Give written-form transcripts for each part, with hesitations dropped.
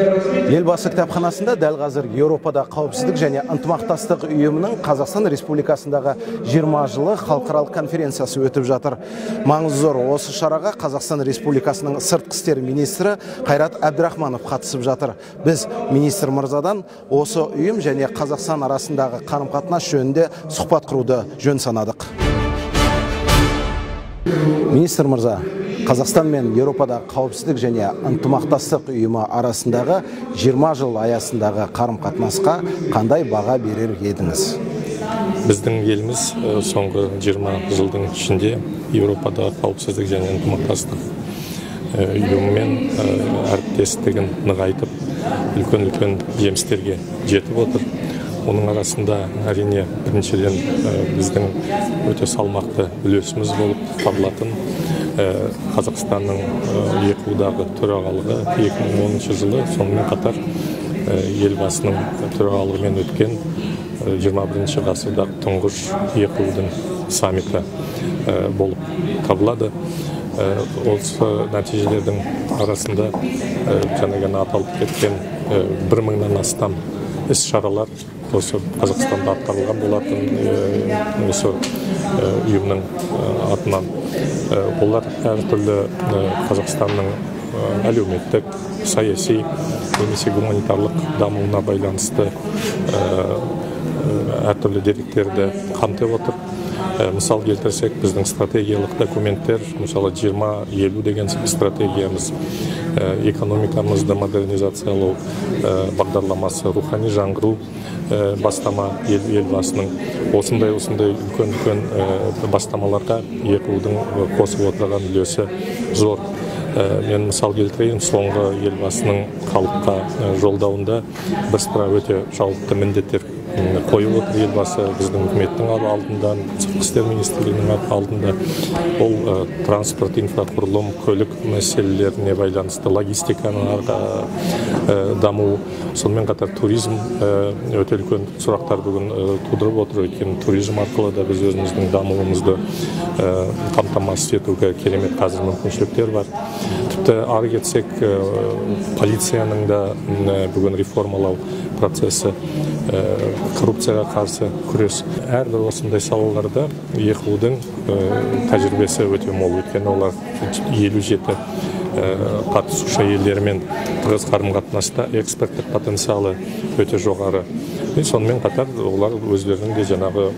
Елбасы кітапханасында дәл қазір Еуропада қауіпсіздік және ынтымақтастық ұйымының Қазақстан Республикасындағы 20 жылы халықаралық конференциясы өтіп жатыр. Маңызы зор осы шараға Қазақстан Республикасының сыртқы істер министрі Қайрат Әбдірахманов қатысып жатыр. Біз министр мырзадан осы ұйым және Қазақстан арасындағы қарым-қатынас жөнінде сұхбат құруды жөн санадық. Министр мырза, Қазақстан мен Еуропада қауіпсіздік және ынтымақтастық ұйымы арасындағы 20 жыл аясындағы қарым-қатынасқа қандай баға берер едіңіз? Біздің еліміз соңғы 20 жылдың ішінде Еуропада қауіпсіздік және ынтымақтастық ұйымымен әріптестігін нығайтып, үлкен жемістерге жетіп отыр. Оның арасында әрине біріншіден біздің өте салмақты үлесіміз болып табылатын Қазақстанның ЕКУ-дағы төрағалығы 2010 жылы, сонымен қатар елбасының төрағалығымен өткен 21 ғасырдағы тұңғыш ЕКУ-дың саммиті болып табылады. Осы нәтижелердің арасында жаңағы аталып кеткен 1000-нан астам іс-шаралар осы Қазақстанда атқарылған болатын осы ұйымның атынан. Олар әртүрлі Қазақстанның әлеуметтік, саяси немесе гуманитарлық дамуына байланысты әртүрлі деректерді қамтып отыр. Мысал келтірсек, біздің стратегиялық документтер, мысалы 20-50 деген стратегиямыз, экономикамызды модернизациялау бағдарламасы, рухани жаңғыру бастама елбасының. Осындай үлкен бастамаларға ЕКУ-дың қосып отырған үлесі зор. Мен мысал келтірейін, соңғы елбасының халыққа жолдауында бірсыпыра өте жауапты міндеттер қойып отыр елбасы біздің үкіметтің алдында, сыртқы істер министрлігінің алдында. Ол транспорт, инфрақұрылым, көлік мәселелеріне байланысты логистиканың даму, сонымен қатар туризм өте үлкен сұрақтар бүгін тудырып отыр. Өйткені туризм арқылы да біз өзіміздің дамуымызды қамтамасыз етуге керемет қазір мүмкіншіліктер бар. Тіпті ары кетсек, полицияның да бүгін реформалау процесі, коррупцияға қарсы күрес. Әрбір осындай салаларда ЕКУ-дың тәжірибесі өте мол. Өйткені олар 57 қатысушы елдермен тығыз қарым-қатынаста, экспорттық потенциалы өте жоғары. Сонымен қатар олар өздерінің де жаңағы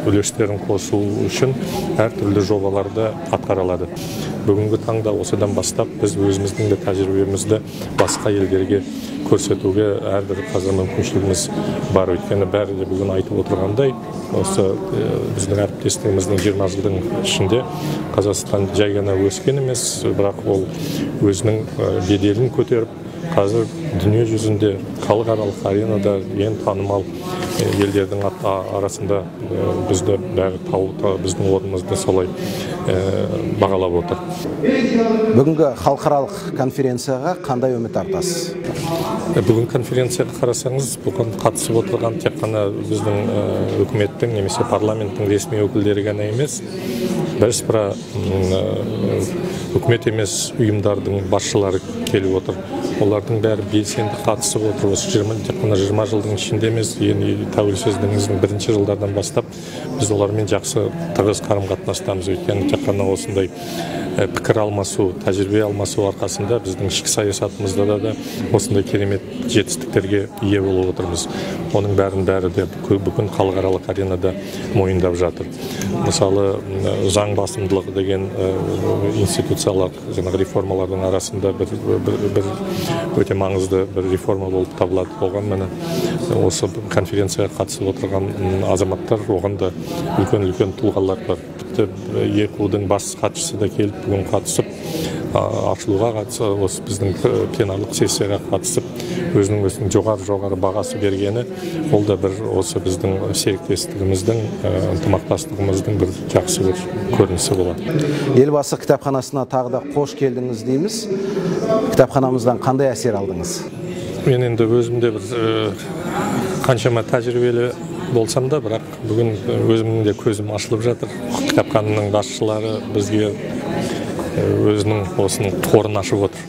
үлестерін қосу үшін әртүрлі жобаларды атқара алады. Бүгінгі таңда осыдан бастап біз өзіміздің де тәжірибемізді басқа елдерге көрсетуге әрбір қазір мүмкіншілігіміз бар. Өйткені бәрі де бүгін айтып отырғандай, осы біздің әріптестігіміздің 20 жылдың ішінде Қазақстан жай ғана өскен емес, бірақ ол өзінің беделін көтеріп, қазір дүние жүзінде халықаралық аренада ең танымал елдердің арасында бізді бәрі тауып, біздің орнымызды солай бағалап отыр. Бүгінгі халықаралық конференцияға қандай үміт артасыз? Бүгін конференцияға қарасаңыз, бұған қатысып отырған тек қана біздің үкіметтің немесе парламенттің ресми өкілдері ғана емес, бірсыпыра үкімет емес ұйымдардың басшылары келіп отыр. Олардың бәрі белсенді қатысып отыр. Осы тек қана 20 жылдың ішінде емес, тәуелсіздігіміздің бірінші жылдардан бастап біз олармен жақсы тығыз қарым-қатынастамыз. Өйткені тек қана осындай пікір алмасу, тәжірибе алмасу арқасында біздің ішкі саясатымызда да осындай керемет жетістіктерге ие болып отырмыз. Оның бәрі де бүгін халықаралық аренада мойындап жатыр. Мысалы, заң басымдылығы деген институциялық реформалардың арасында бір өте маңызды бір реформа болып табылады. Оған міне осы конференцияға қатысып отырған азаматтар, оған да үлкен тұлғалар бар. ЕКУ-дың бас хатшысы да келіп бүгін қатысып, ашылуға қатысып, осы біздің пленарлық сессияға қатысып, өзінің жоғары бағасы бергені, ол да бір осы біздің серіктестігіміздің, ынтымақтастығымыздың бір жақсы бір көрінісі болады. Елбасы кітапханасына тағы да қош келдіңіз дейміз. Кітапханамыздан қандай әсер алдыңыз? Мен енді өзімде бір қаншама тәжірибелі болсам да, бірақ бүгін өзімнің де көзім ашылып жатыр. Кітапхананың басшылары бізге өзінің осының қорын ашып отыр.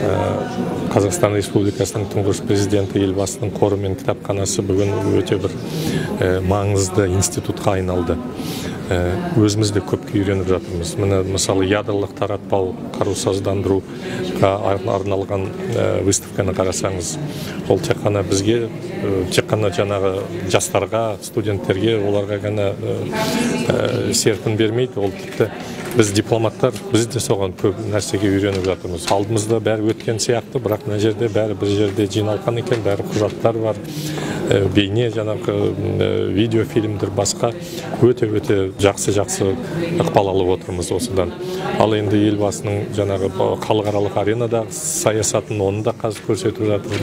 Қазақстан Республикасының тұңғыш президенті елбасының қоры мен кітапханасы бүгін өте бір маңызды институтқа айналды. Өзімізде көпке үйреніп жатырмыз. Міне мысалы ядролық таратпау, қарусыздандыруға арналған выставканы қарасаңыз, ол тек қана бізге, тек қана жаңағы жастарға, студенттерге, оларға ғана серпін бермейді. Ол тіпті біз дипломаттар, біз де соған көп нәрсеге үйреніп жатырмыз. Алдымызда бәрі өткен сияқты, бірақ мына жерде бәрі бір жерде жиналған екен, бәрі құжаттар бар, бейне, жаңағы видеофильмдер басқа өте жақсы ықпал алып отырмыз осыдан. Ал енді елбасының жаңағы халықаралық аренадағы саясатын оны да қазір көрсетіп жатыр,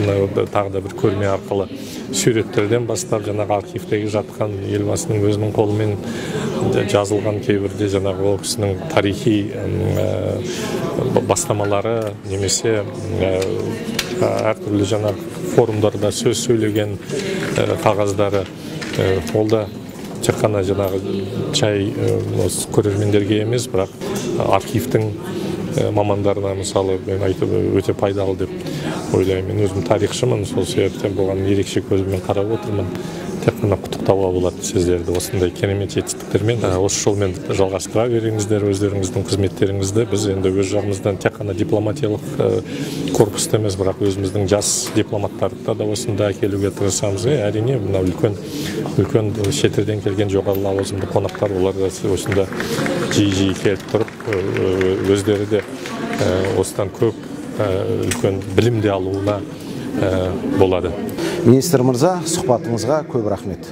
тағы да бір көрме арқылы суреттерден бастап жаңағы архивтегі жатқан елбасының өзінің қолымен жазылған кейбірде жаңағы ол кісінің тарихи бастамалары немесе әртүрлі жаңағы форумдарда сөз сөйлеген қағаздары, ол да тек қана жаңағы жай көрермендерге емес, бірақ архивтің мамандарына мысалы мен айтып өте пайдалы деп ойлаймын. Мен өзім тарихшымын, сол себептен болған ерекше көзбен қарап отырмын. Тек қана құттықтауға болады сіздерді осындай керемет жетістіктермен. Осы жолмен жалғастыра беріңіздер өздеріңіздің қызметтеріңізді. Біз енді өз жағымыздан тек қана дипломатиялық корпусты емес, бірақ өзіміздің жас дипломаттарды да осында әкелуге тырысамыз. Әрине, мына үлкен шетелден келген жоғары лауазымды қонақтар, олар да осында жиі келіп тұрып, өздері де осыдан көп үлкен білім де алуына болады. Министр мырза, сұхбатыңызға көп рахмет.